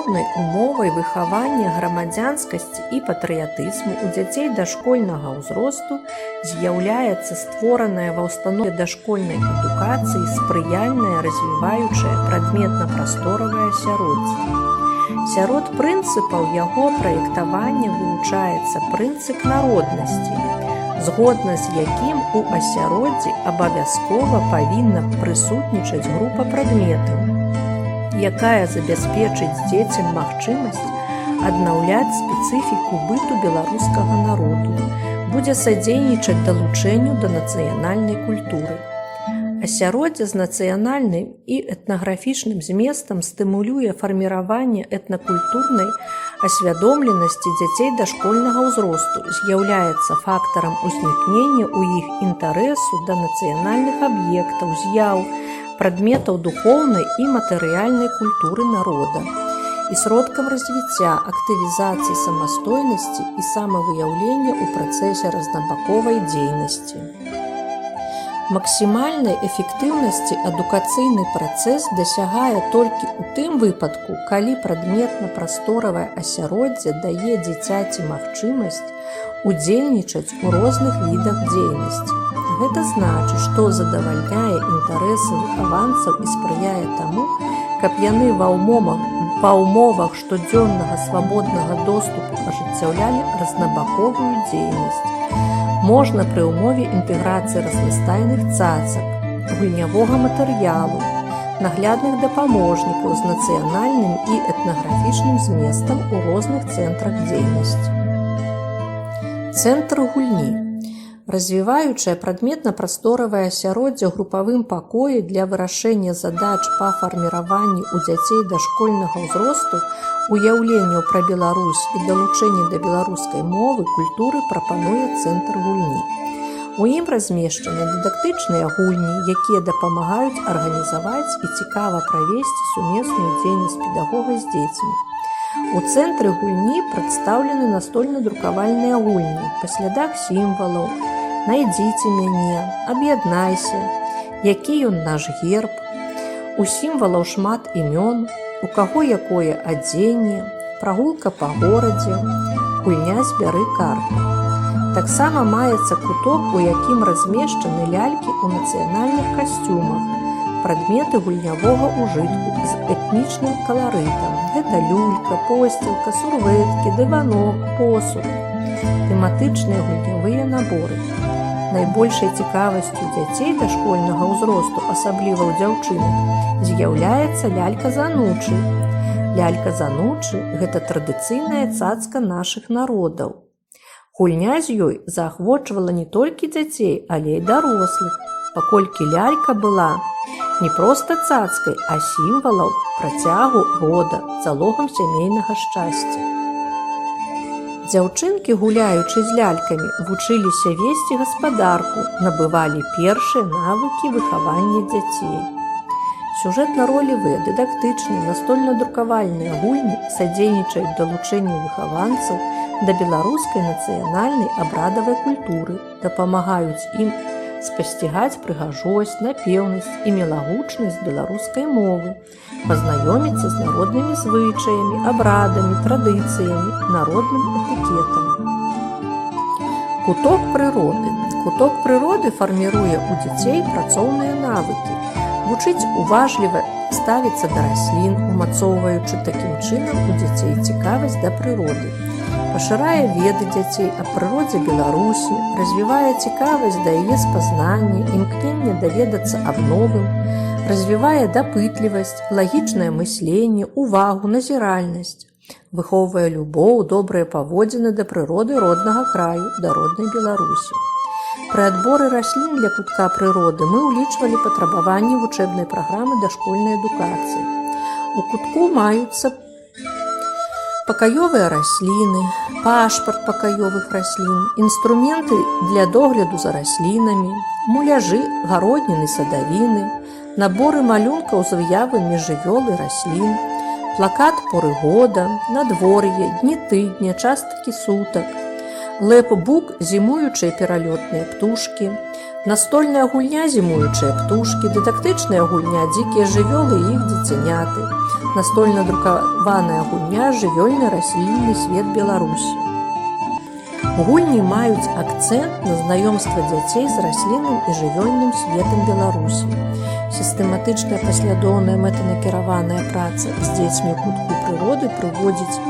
асяроднай умовай выхавання грамадзянскасці і патрыятызму ў дзяцей дашкольнага ўзросту з'яўляецца створаная ва ўстанове дашкольнай адукацыі спрыяльнае развіваючае прадметна-прасторавае асяроддзе. Сярод прынцыпаў яго праектавання вылучаецца прынцып народнасці, згодна з якім у асяроддзі абавязкова павінна прысутнічаць група прадметаў, якая забяспечыць дзецям магчымасць аднаўляць спецыфіку быту беларускага народу, будзе садзейнічаць далучэнню да нацыянальнай культуры. Асяроддзе з нацыянальным і этнаграфічным зместам стымулюе фарміраванне этнакультурнай асвядомленасці дзяцей дашкольнага ўзросту, з'яўляецца фактарам узнікнення ў іх інтарэсу да нацыянальных аб'ектаў, з'яў, прадметаў духоўнай і матэрыяльнай культуры народа і сродкам развіцця, актывізацыі самастойнасці і самавыяўлення ў працэсе рознабаковай дзейнасці. Максімальнай эфектыўнасці адукацыйны працэс дасягае толькі ў тым выпадку, калі прадметна-прасторавае асяроддзе дае дзіцяці магчымасць удзельнічаць у розных відах дзейнасці. Гэта значыць, што задавальняе інтарэсы выхаванцаў і спрыяе таму, каб яны ва ўмовах штодзённага свабоднага доступу ажыццяўлялі рознабаковую дзейнасць. Можна пры ўмове інтэграцыі разнастайных цацак, гульнявога матэрыялу, наглядных дапаможнікаў з нацыянальным і этнаграфічным зместам у розных цэнтрах дзейнасці. Цэнтр гульні. Развіваючае прадметна-прасторавае асяроддзе ў групавым пакоі для вырашэння задач па фарміраванні ў дзяцей дашкольнага ўзросту, уяўленняў пра Беларусь і далучэння да беларускай мовы, культуры прапануе цэнтр гульні. У ім размешчаны дыдактычныя гульні, якія дапамагаюць арганізаваць і цікава правесці сумесную дзейнасць педагога з дзецьмі. У цэнтры гульні прадстаўлены настольна-друкавальныя гульні па слядах сімвалаў, «Найдзіце мяне», «Аб'яднайся», «Які ён наш герб», у сімвалаў шмат імён, у каго якое адзенне, прагулка па горадзе, гульня «Збяры карту». Таксама маецца куток, у якім размешчаны лялькі ў нацыянальных касцюмах, прадметы гульнявога ўжытку з этнічным каларытам. Гэта люлька, посцілка, сурвэткі, дыванок, посуд. Тэматычныя гульнявыя наборы. Найбольшай цікавасцю дзяцей дашкольнага ўзросту, асабліва ў дзяўчынак, з'яўляецца лялька-занучы. Лялька-занучы – гэта традыцыйная цацка нашых народаў. Гульня з ёй заахвочвала не толькі дзяцей, але і дарослых, паколькі лялька была не проста цацкай, а сімвалам працягу рода, залогам сямейнага шчасця. Дзяўчынкі, гуляючы з лялькамі, вучыліся весці гаспадарку, набывалі першыя навыкі выхавання дзяцей. Сюжэтна-ролевыя, дыдактычныя, настольна-друкавальныя гульні садзейнічаюць далучэнню выхаванцаў да беларускай нацыянальнай абрадавай культуры, дапамагаюць ім спасцігаць прыгажосць, напеўнасць і мілагучнасць беларускай мовы, пазнаёміцца з народнымі звычаямі, абрадамі, традыцыямі, народным этыкетам. Куток прыроды. Куток прыроды фарміруе ў дзяцей працоўныя навыкі, вучыць уважліва ставіцца да раслін, умацоўваючы такім чынам у дзяцей цікавасць да прыроды. Пашырае веды дзяцей аб прыродзе Беларусі, развівае цікавасць да яе спазнання, імкненне даведацца аб новым, развівае дапытлівасць, лагічнае мысленне, увагу, назіральнасць, выхоўвае любоў, добрыя паводзіны да прыроды роднага краю, да роднай Беларусі. Пры адборы раслін для кутка прыроды мы ўлічвалі патрабаванні вучэбнай праграмы дашкольнай адукацыі. У кутку маюцца пакаёвыя расліны, пашпарт пакаёвых раслін, інструменты для догляду за раслінамі, муляжы, гародніны, садавіны, наборы малюнкаў з выявамі жывёл і раслін, плакат поры года, надвор'е, дні тыдня, часткі сутак, лэп-бук зімуючыя пералётныя птушкі, настольная гульня зімуючыя птушкі, дыдактычная гульня дзікія жывёлы і іх дзіцяняты, настольна-друкаваная гульня жывёльны раслінны свет Беларусі. Гульні маюць акцэнт на знаёмства дзяцей з раслінным і жывёльным светам Беларусі. Сістэматычная паслядоўная мэтанакіраваная праца з дзецьмі ў кутку прыроды прыводзіць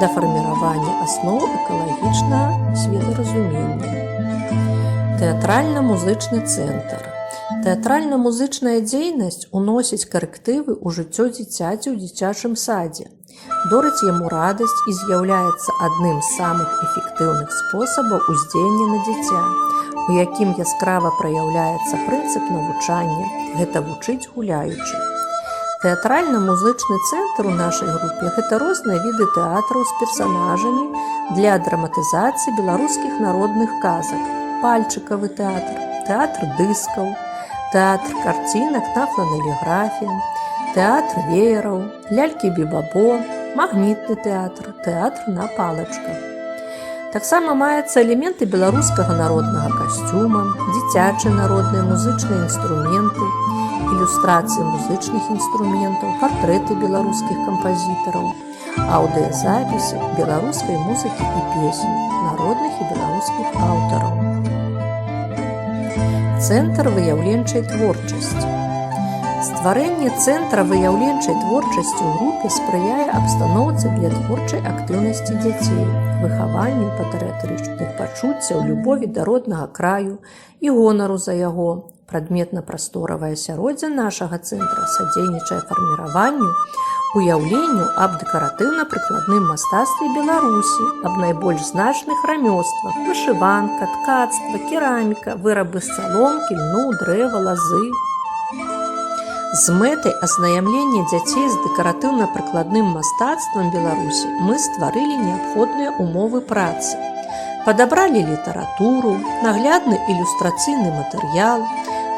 да фарміравання асноў экалагічнага светаразумення. Тэатральна-музычны цэнтр. Тэатральна-музычная дзейнасць уносіць карэктывы ў жыццё дзіцяці ў дзіцячым садзе, дорыць яму радасць і з'яўляецца адным з самых эфектыўных спосабаў уздзеяння на дзіця, у якім яскрава праяўляецца прынцып навучання – гэта вучыць гуляючы. Тэатральна-музычны цэнтр у нашай групе – гэта розныя віды тэатраў з персанажамі для драматызацыі беларускіх народных казак, пальчыкавы тэатр, тэатр дыскаў, тэатр карцінак на фланэліграфіі, тэатр веераў, лялькі-бібабо, магнітны тэатр, тэатр на палачках. Таксама маецца элементы беларускага народнага касцюма, дзіцячыя народныя музычныя інструменты, ілюстрацыі музычных інструментаў, партрэты беларускіх кампазітараў, аўдыёзапісы беларускай музыкі і песень, народных і беларускіх аўтараў. Цэнтр выяўленчай творчасці. Стварэнне цэнтра выяўленчай творчасці ў групе спрыяе абстаноўцы для творчай актыўнасці дзяцей, выхаванню патрыятычных пачуццяў, любові да роднага краю і гонару за яго. Прадметна-прасторавае асяроддзе нашага цэнтра садзейнічае фарміраванню, уяўленню аб дэкаратыўна-прыкладным мастацтве Беларусі, аб найбольш значных рамёствах – вышыванка, ткацтва, кераміка, вырабы з саломкі, льну, дрэва, лазы. З мэтай азнаямлення дзяцей з дэкаратыўна-прыкладным мастацтвам Беларусі мы стварылі неабходныя умовы працы. Падабралі літаратуру, наглядны ілюстрацыйны матэрыял,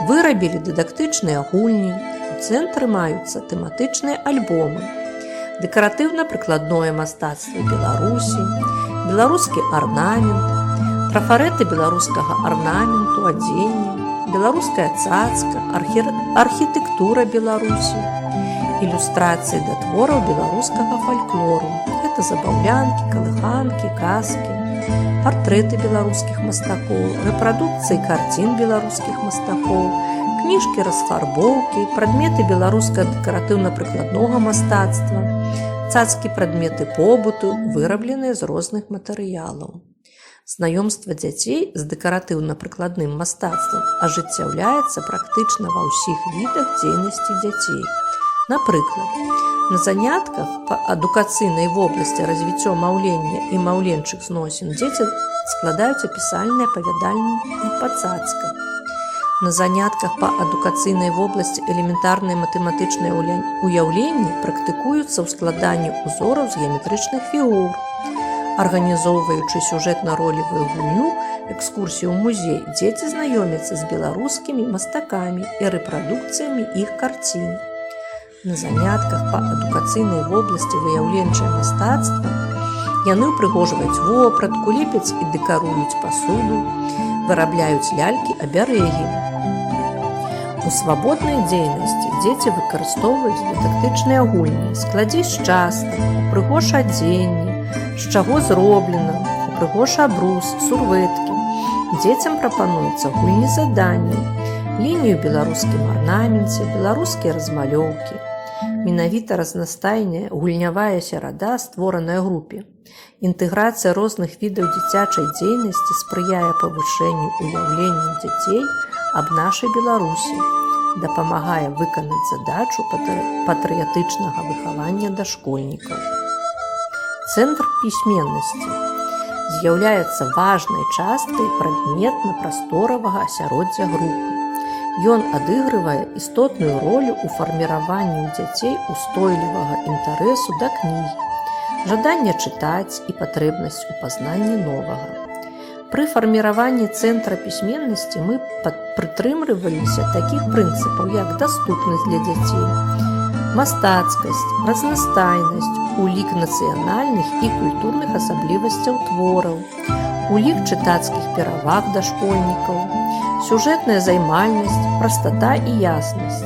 вырабілі дыдактычныя гульні, у цэнтры маюцца тэматычныя альбомы, дэкаратыўна-прыкладное мастацтва Беларусі, беларускі арнамент, трафарэты беларускага арнаменту, адзення, беларуская цацка, архітэктура Беларусі, ілюстрацыі да твораў беларускага фальклору. Гэта забаўлянкі, калыханкі, казкі, партрэты беларускіх мастакоў, рэпрадукцыі карцін беларускіх мастакоў, кніжкі расфарбоўкі, прадметы беларускага дэкаратыўна-прыкладнога мастацтва, цацкі прадметы побыту, вырабленыя з розных матэрыялаў. Знаёмства дзяцей з дэкаратыўна-прыкладным мастацтвам ажыццяўляецца практычна ва ўсіх відах дзейнасці дзяцей. Напрыклад, на занятках па адукацыйнай вобласці развіццё маўлення і маўленчых зносін дзеці складаюць апісальныя апавяданні па цацках. На занятках па адукацыйнай вобласці элементарныя матэматычныя уяўленні практыкуюцца ў складанні ўзораў з геаметрычных фігур. Арганізоўваючы сюжэтна-ролевую гульню экскурсію ў музей, дзеці знаёмяцца з беларускімі мастакамі і рэпрадукцыямі іх карцін. На занятках па адукацыйнай вобласці выяўленчае мастацтва яны ўпрыгожваюць вопратку, лепяць і дэкаруюць пасуду, вырабляюць лялькі-абярэгі. У свабоднай дзейнасці дзеці выкарыстоўваюць дыдактычныя гульні, складзі шчасна, упрыгош адзенне, з чаго зроблена, упрыгош абрус, сурвэткі. Дзецям прапануюцца гульні-заданні, лінію ў беларускім арнаменце, беларускія размалёўкі. Менавіта разнастайная гульнявая серада створаная групе. Інтэграцыя розных відаў дзіцячай дзейнасці спрыяе павышэнню уяўлення дзяцей аб нашай Беларусі, дапамагае выканаць задачу патрыятычнага выхавання дашкольнікаў. Цэнтр пісьменнасці з'яўляецца важнай часткай прадметна-прасторавага асяроддзя групы. Ён адыгрывае істотную ролю ў фарміраванні ў дзяцей устойлівага інтарэсу да кнігі, жадання чытаць і патрэбнасць у пазнанні новага. Пры фарміраванні цэнтра пісьменнасці мы прытрымліваліся такіх прынцыпаў, як даступнасць для дзяцей, мастацкасць, разнастайнасць, улік нацыянальных і культурных асаблівасцяў твораў, улік чытацкіх пераваг дашкольнікаў, сюжэтная займальнасць, прастата і яснасць.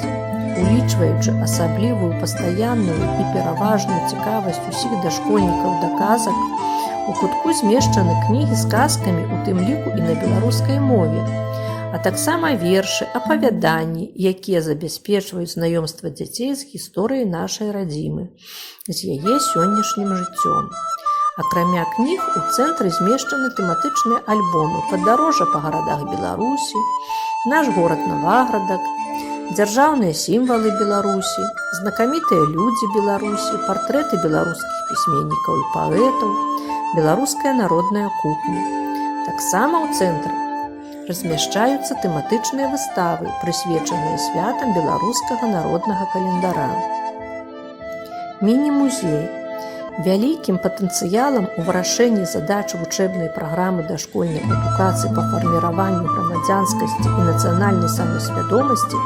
Улічваючы асаблівую пастаянную і пераважную цікавасць усіх дашкольнікаў да казак, у кутку змешчаны кнігі з казкамі, у тым ліку і на беларускай мове, а таксама вершы, апавяданні, якія забяспечваюць знаёмства дзяцей з гісторыяй нашай радзімы, з яе сённяшнім жыццём. Акрамя кніг, у цэнтры змешчаны тэматычныя альбомы «Падарожжа па гарадах Беларусі», «Наш горад Новаградак», дзяржаўныя сімвалы Беларусі, знакамітыя людзі Беларусі, партрэты беларускіх пісьменнікаў і паэтаў, беларуская народная кухня. Таксама ў цэнтры размяшчаюцца тэматычныя выставы, прысвечаныя святам беларускага народнага календара. Міні-музей. Вялікім патэнцыялам у вырашэнні задач вучэбнай праграмы дашкольнай адукацыі па фарміраванню грамадзянскасці і нацыянальнай самасвядомасці,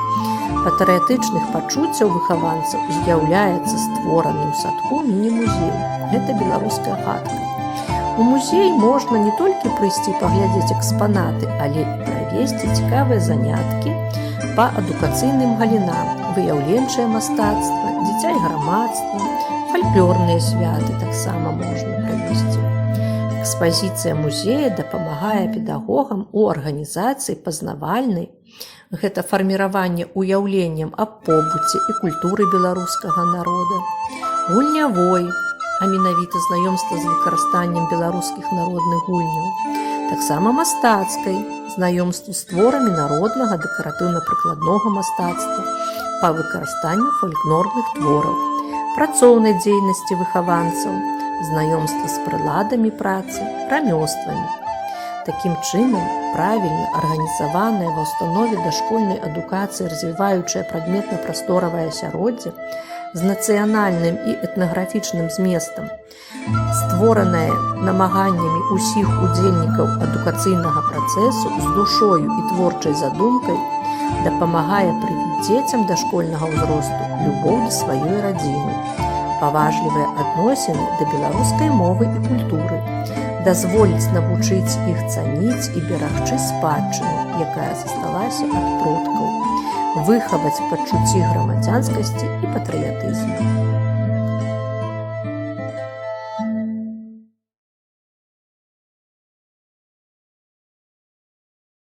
патрыятычных пачуццяў выхаванцаў з'яўляецца створаны ў садку міні-музей. Гэта беларуская хатка. У музей можна не толькі прыйсці паглядзець экспанаты, але і правесці цікавыя заняткі па адукацыйным галінам, выяўленчае мастацтва, дзіця і грамадства, фальклорныя святы таксама можна правесці. Экспазіцыя музея дапамагае педагогам у арганізацыі пазнавальнай, гэта фарміраванне уяўленнем аб побыце і культуры беларускага народа, гульнявой, а менавіта знаёмства з выкарыстаннем беларускіх народных гульняў, таксама мастацкай, знаёмству з творамі народнага дэкаратыўна-прыкладнога мастацтва па выкарыстанню фальклорных твораў, працоўнай дзейнасці выхаванцаў, знаёмства з прыладамі працы, рамёствамі. Такім чынам, правільна арганізаваная ва ўстанове дашкольнай адукацыі развіваючая прадметна-прасторавае асяроддзе з нацыянальным і этнаграфічным зместам, створаная намаганнямі ўсіх удзельнікаў адукацыйнага працэсу з душою і творчай задумкай, дапамагае прывіць дзецям дашкольнага ўзросту любоў да сваёй радзімы, паважлівыя адносіны да беларускай мовы і культуры, дазволіць навучыць іх цаніць і берагчы спадчыну, якая засталася ад продкаў, выхаваць пачуцці грамадзянскасці і патрыятызму.